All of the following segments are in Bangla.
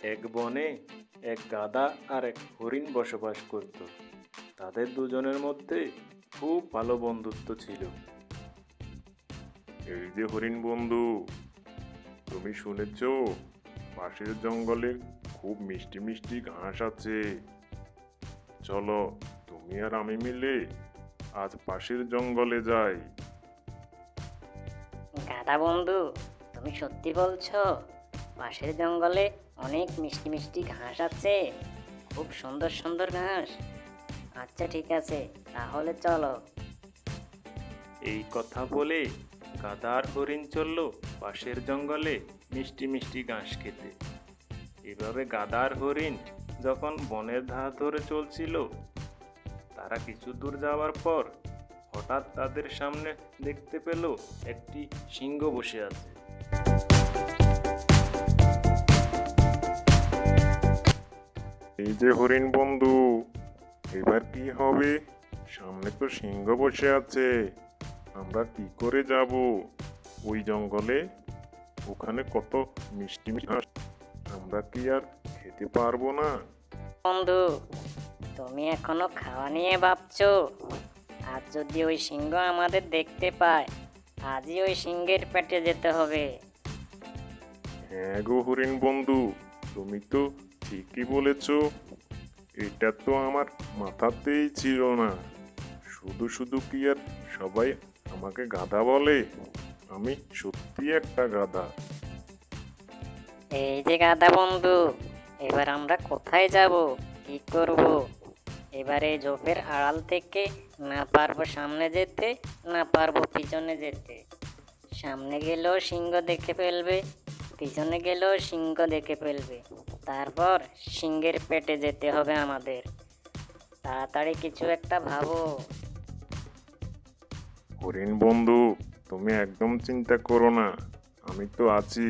এক বনে এক গাধা আর এক হরিণ বসবাস করত। তাদের দুজনের মধ্যে খুব ভালো বন্ধুত্ব ছিল। এই যে হরিণ বন্ধু, তুমি শুনেছ পাশের জঙ্গলে খুব মিষ্টি মিষ্টি ঘাস আছে। চলো, তুমি আর আমি মিলে আজ পাশের জঙ্গলে যাই। গাধা বন্ধু, তুমি সত্যি বলছো? পাশের জঙ্গলে অনেক মিষ্টি মিষ্টি ঘাস আছে, খুব সুন্দর সুন্দর ঘাস। আচ্ছা ঠিক আছে, তাহলে চলো। এই কথা বলে গাধা আর হরিণ চলল পাশের জঙ্গলে মিষ্টি মিষ্টি ঘাস খেতে। এভাবে গাধা আর হরিণ যখন বনের ধার ধরে চলছিল, তারা কিছু দূর যাওয়ার পর হঠাৎ তাদের সামনে দেখতে পেল একটি সিংহ বসে আছে। এই যে হরিণ বন্ধু, এবার কি হবে? সামনে তো সিংহ বসে আছে, আমরা কি করে যাব ওই জঙ্গলে? ওখানে কত মিষ্টি মিষ্টি ঘাস, আমরা কি আর খেতে পারবো না? বন্ধু, তুমি এখনো খাওয়া নিয়ে ভাবছো? আজ যদি ওই সিংহ আমাদের দেখতে পায়, আজই ওই সিংহের পেটে যেতে হবে। হ্যাঁ গো হরিণ বন্ধু, তুমি তো ঠিকই বলেছ। এটা তো আমার মাথাতেই ছিল না। শুধু শুধু কি আর সবাই আমাকে গাধা বলে? আমি সত্যি একটা গাধা। এই যে গাধা বন্ধু, এবার আমরা কোথায় যাব, কি করব? এবারে ঝোপের আড়াল থেকে না পারবো সামনে যেতে, না পারবো পিছনে যেতে। সামনে গেলেও সিংহ দেখে ফেলবে, পিছনে গেলেও সিংহ দেখে ফেলবে। তারপর সিংহের পেটে যেতে হবে আমাদের। তাড়াতাড়ি কিছু একটা ভাবো। হরিণ বন্ধু, তুমি একদম চিন্তা করো না, আমি তো আছি।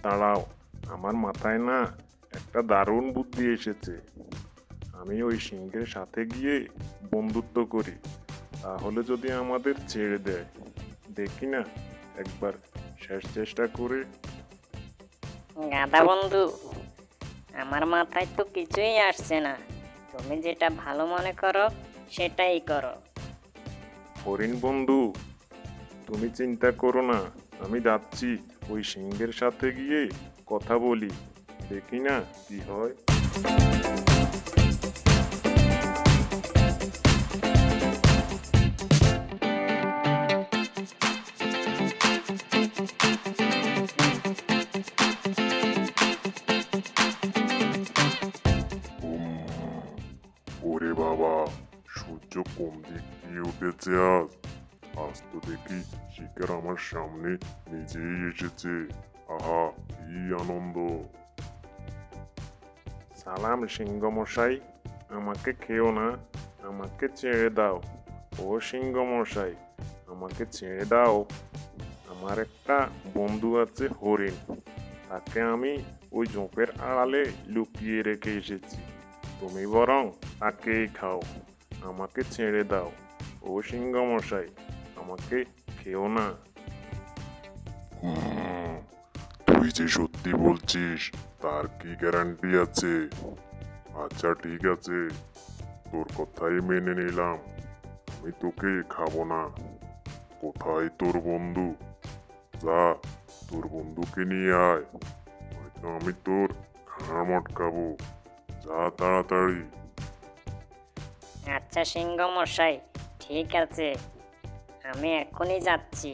দাঁড়াও, আমার মাথায় না একটা দারুণ বুদ্ধি এসেছে। আমি ওই সিংহের সাথে গিয়ে বন্ধুত্ব করি, তাহলে যদি আমাদের ছেড়ে দেয়, দেখি না একবার শেষ চেষ্টা করে। গাধা বন্ধু, আমার মাথায় তো কিছুই আসছে না। তুমি যেটা ভালো মনে করো সেটাই করো। হরিণ বন্ধু, তুমি চিন্তা করো না, আমি যাচ্ছি ওই সিংহের সাথে গিয়ে কথা বলি, দেখি না কি হয়। ওরে বাবা, সূর্য কোন দিক দিয়ে উঠেছে আজ। আজ তো দেখি শিকার আমার সামনে নিজেই এসেছে। আহা, কি আনন্দ! সালাম সিংহ মশাই, আমাকে খেও না, আমাকে ছেড়ে দাও। ও সিংহ মশাই, আমাকে ছেড়ে দাও। আমার একটা বন্ধু আছে হরিণ, তাকে আমি ওই ঝোপের আড়ালে লুকিয়ে রেখে এসেছি। তুমি বরং তাকেই খাও, আমাকে ছেড়ে দাও। ও সিংহ মশাই, আমাকে খেও না। তুই যে সত্যি বলছিস তার কি গ্যারান্টি আছে? আচ্ছা ঠিক আছে, তোর কথাই মেনে নিলাম, আমি তোকে খাবো না। কোথায় তোর বন্ধু? যা, তোর বন্ধুকে নিয়ে আয়, হয়তো আমি তোর ঘাড় মটকাবো। যা তাড়াতাড়ি। আচ্ছা সিংহ মশাই, ঠিক আছে, আমি এখনই যাচ্ছি।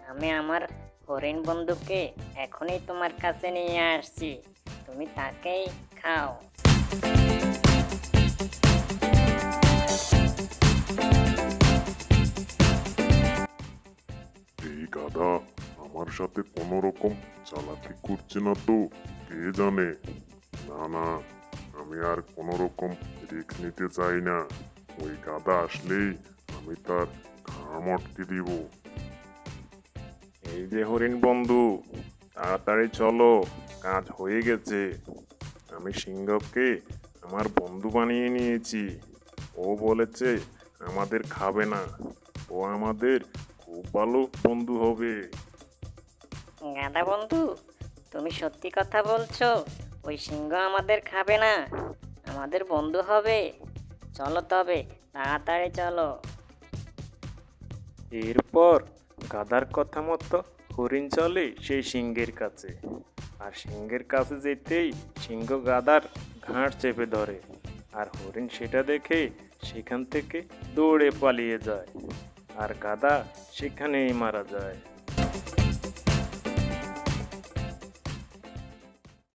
আমি আমার হরিণ বন্ধুকে এখনই তোমার কাছে নিয়ে আসছি, তুমি তাকেই খাও। এই গাধা আমার সাথে কোনো রকম চালাকি করছে না তো? কে জানে। না না, আমি আর কোনো রকম রিস্ক নিতে চাই না। ওই গাধা আসলেই আমি তার ঘাড় মটকে দিব। এই যে হরিণ বন্ধু, তাড়াতাড়ি চলো, কাজ হয়ে গেছে। আমি সিংহকে আমার বন্ধু বানিয়ে নিয়েছি। ও বলেছে আমাদের খাবে না, ও আমাদের খুব ভালো বন্ধু হবে। গাধা বন্ধু, তুমি সত্যি কথা বলছো? ওই সিংহ আমাদের খাবে না, আমাদের বন্ধু হবে। চলো তবে, তাড়াতাড়ি চলো। এরপর গাধার কথা মতো হরিণ চলে সেই সিংহের কাছে। আর সিংহের কাছে যেতেই সিংহ গাধার ঘাড় চেপে ধরে। আর হরিণ সেটা দেখে সেখান থেকে দৌড়ে পালিয়ে যায়। আর গাধা সেখানেই মারা যায়।